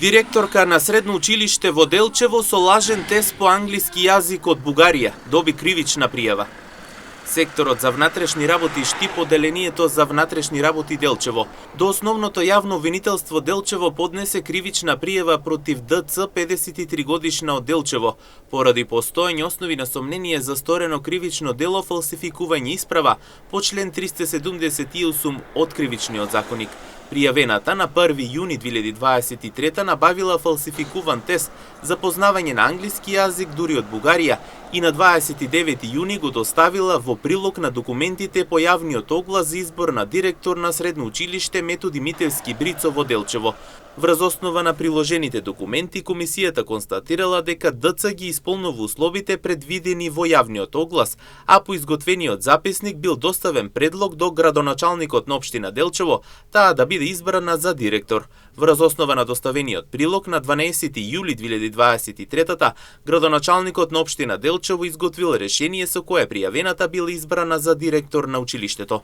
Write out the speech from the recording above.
Директорка на средно училиште во Делчево со лажен тест по англиски јазик од Бугарија доби кривична пријава. Секторот за внатрешни работи штип одделението за внатрешни работи Делчево до основното јавно обвинителство Делчево поднесе кривична пријава против ДЦ 53 годишна од Делчево поради постоење основи на сомнение за сторено кривично дело фалсификување исправа по член 378 од Кривичниот законик. Пријавената на 1 јуни 2023 набавила фалсификуван тест за познавање на англиски јазик дури од Бугарија и на 29 јуни го доставила во прилог на документите по јавниот оглас за избор на директор на средно училиште Методи Митевски Брицо во Делчево. Врз основа на приложените документи, комисијата констатирала дека ДЦ ги исполнува условите предвидени во јавниот оглас, а по изготвениот записник бил доставен предлог до градоначалникот на општина Делчево таа да биде избрана за директор. Врз основа на доставениот прилог на 12 јули 2023 градоначалникот на општина Делчево изготвил решение со кое пријавената била избрана за директор на училиштето.